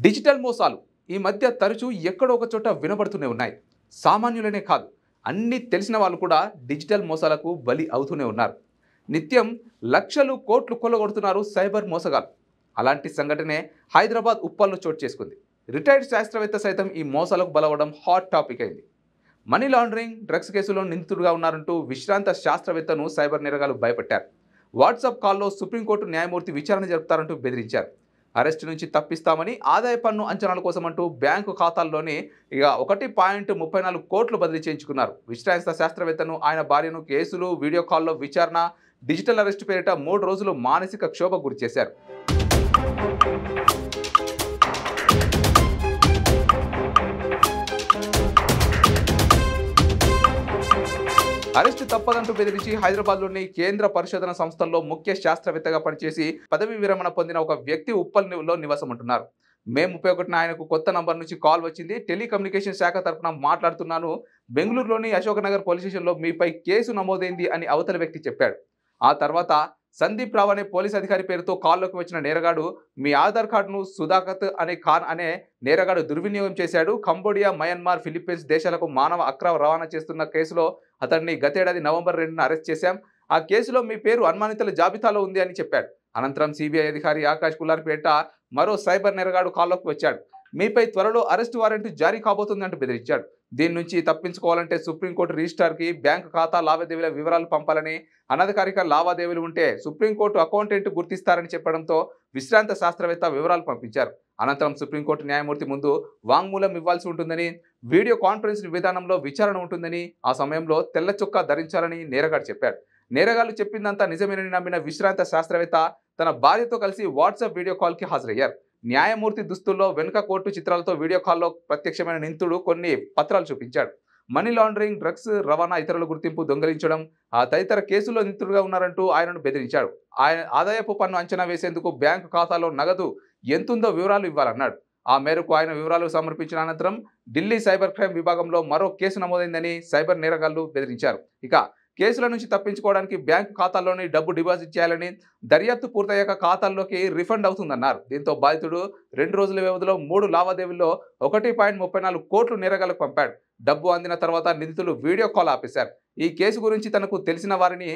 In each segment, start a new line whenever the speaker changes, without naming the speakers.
Digital మోసాలు ఈ మధ్య తరచూ ఎక్కడో ఒక చోట వినబడుతూనే ఉన్నాయి. సామాన్యులనే కాదు, అన్నీ తెలిసిన వాళ్ళు కూడా డిజిటల్ మోసాలకు బలి అవుతూనే ఉన్నారు. నిత్యం లక్షలు కోట్లు కొల్లగొడుతున్నారు సైబర్ మోసగాలు. అలాంటి సంఘటనే హైదరాబాద్ ఉప్పల్లో చోటు చేసుకుంది. రిటైర్డ్ శాస్త్రవేత్త సైతం ఈ మోసాలకు బలవడం హాట్ టాపిక్ అయింది. మనీ లాండరింగ్, డ్రగ్స్ కేసులో నిందితుడుగా ఉన్నారంటూ విశ్రాంత శాస్త్రవేత్తను సైబర్ నేరగాలు భయపెట్టారు. వాట్సాప్ కాల్లో సుప్రీంకోర్టు న్యాయమూర్తి విచారణ జరుపుతారంటూ బెదిరించారు. అరెస్టు నుంచి తప్పిస్తామని, ఆదాయ పన్ను అంచనాల కోసమంటూ బ్యాంకు ఖాతాల్లోనే 1.34 కోట్లు బదిలీ చేయించుకున్నారు. విశ్రాంత శాస్త్రవేత్తను, ఆయన భార్యను కేసులు, వీడియో కాల్లో విచారణ, డిజిటల్ అరెస్టు పేరిట 3 రోజులు మానసిక క్షోభ గురిచేశారు. అరెస్టు తప్పదంటూ బెదిరించి హైదరాబాద్లోని కేంద్ర పరిశోధన సంస్థల్లో ముఖ్య శాస్త్రవేత్తగా పనిచేసి పదవి విరమణ పొందిన ఒక వ్యక్తి ఉప్పల్లో నివాసం ఉంటున్నారు. మే 31న ఆయనకు కొత్త నంబర్ నుంచి కాల్ వచ్చింది. టెలికమ్యూనికేషన్ శాఖ తరఫున మాట్లాడుతున్నాను, బెంగళూరులోని అశోకనగర్ పోలీస్ స్టేషన్లో మీపై కేసు నమోదైంది అని అవతల వ్యక్తి చెప్పాడు. ఆ తర్వాత సందీప్ రావు అనే పోలీస్ అధికారి పేరుతో కాల్లోకి వచ్చిన నేరగాడు మీ ఆధార్ కార్డును సుధాకత్ అనే ఖాన్ అనే నేరగాడు దుర్వినియోగం చేశాడు. కంబోడియా, మయన్మార్, ఫిలిప్పీన్స్ దేశాలకు మానవ అక్రమ రవాణా చేస్తున్న కేసులో అతన్ని గతేడాది నవంబర్ 2న అరెస్ట్ చేశాం. ఆ కేసులో మీ పేరు అనుమానితుల జాబితాలో ఉంది అని చెప్పాడు. అనంతరం సిబిఐ అధికారి ఆకాష్ కులార్ పేట మరో సైబర్ నేరగాడు కాల్లోకి వచ్చాడు. మీపై త్వరలో అరెస్టు వారెంట్ జారీ కాబోతుందంటూ బెదిరించాడు. దీని నుంచి తప్పించుకోవాలంటే సుప్రీంకోర్టు రిజిస్ట్రార్కి బ్యాంకు ఖాతా లావాదేవీల వివరాలు పంపాలని, అనధికారిక లావాదేవీలు ఉంటే సుప్రీంకోర్టు అకౌంటెంట్ గుర్తిస్తారని చెప్పడంతో విశ్రాంత శాస్త్రవేత్త వివరాలు పంపించారు. అనంతరం సుప్రీంకోర్టు న్యాయమూర్తి ముందు వాంగ్మూలం ఇవ్వాల్సి ఉంటుందని, వీడియో కాన్ఫరెన్స్ విధానంలో విచారణ ఉంటుందని, ఆ సమయంలో తెల్ల చొక్కా ధరించాలని నేరగాడు చెప్పాడు. నేరగాళ్లు చెప్పిందంతా నిజమేనని నమ్మిన విశ్రాంత శాస్త్రవేత్త తన భార్యతో కలిసి వాట్సాప్ వీడియో కాల్కి హాజరయ్యారు. న్యాయమూర్తి దుస్తుల్లో వెనుక కోర్టు చిత్రాలతో వీడియో కాల్లో ప్రత్యక్షమైన నిందితుడు కొన్ని పత్రాలు చూపించాడు. మనీ లాండరింగ్, డ్రగ్స్ రవాణా, ఇతరుల గుర్తింపు దొంగిలించడం తదితర కేసుల్లో నిందితుడుగా ఉన్నారంటూ ఆయనను బెదిరించాడు. ఆయన ఆదాయపు పన్ను అంచనా వేసేందుకు బ్యాంకు ఖాతాలో నగదు ఎంతుందో వివరాలు ఇవ్వాలన్నాడు. ఆ మేరకు ఆయన వివరాలు సమర్పించిన అనంతరం ఢిల్లీ సైబర్ క్రైమ్ విభాగంలో మరో కేసు నమోదైందని సైబర్ నేరగాళ్లు బెదిరించారు. ఇక కేసుల నుంచి తప్పించుకోవడానికి బ్యాంకు ఖాతాల్లోని డబ్బు డిపాజిట్ చేయాలని, దర్యాప్తు పూర్తయ్యాక ఖాతాల్లోకి రిఫండ్ అవుతుందన్నారు. దీంతో బాధితుడు 2 రోజుల వ్యవధిలో 3 లావాదేవీల్లో 1.34 కోట్లు నేరగాళ్లకు పంపాడు. డబ్బు అందిన తర్వాత నిందితులు వీడియో కాల్ ఆపేశారు. ఈ కేసు గురించి తనకు తెలిసిన వారిని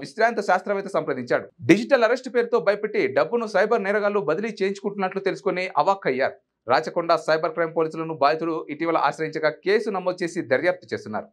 విశ్రాంత శాస్త్రవేత్త సంప్రదించాడు. డిజిటల్ అరెస్టు పేరుతో భయపెట్టి డబ్బును సైబర్ నేరగాళ్లు బదిలీ చేయించుకుంటున్నట్లు తెలుసుకుని అవాక్కయ్యారు. రాచకొండ సైబర్ క్రైమ్ పోలీసులను బాధితుడు ఇటీవల ఆశ్రయించగా కేసు నమోదు చేసి దర్యాప్తు చేస్తున్నారు.